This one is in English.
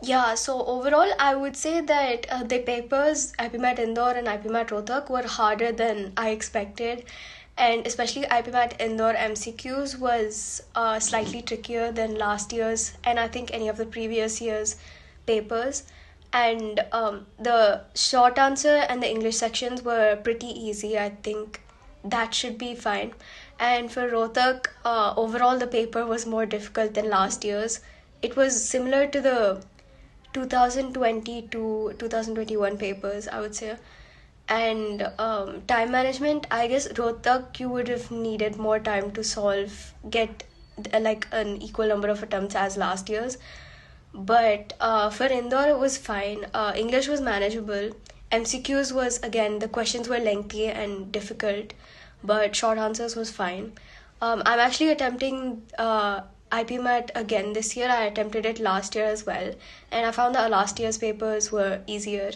Yeah, so overall, I would say that the papers, IPMAT Indore and IPMAT Rohtak, were harder than I expected. And especially IPMAT Indore MCQs was slightly trickier than last year's, and I think any of the previous year's papers. And the short answer and the English sections were pretty easy. I think that should be fine. And for Rohtak, overall, the paper was more difficult than last year's. It was similar to the 2020 to 2021 papers, I would say. And time management, I guess Rohtak, you would have needed more time to get like an equal number of attempts as last year's. But for Indore, it was fine. English was manageable. MCQs was, again, the questions were lengthy and difficult, but short answers was fine. I'm actually attempting IPMAT again this year. I attempted it last year as well, and I found that last year's papers were easier.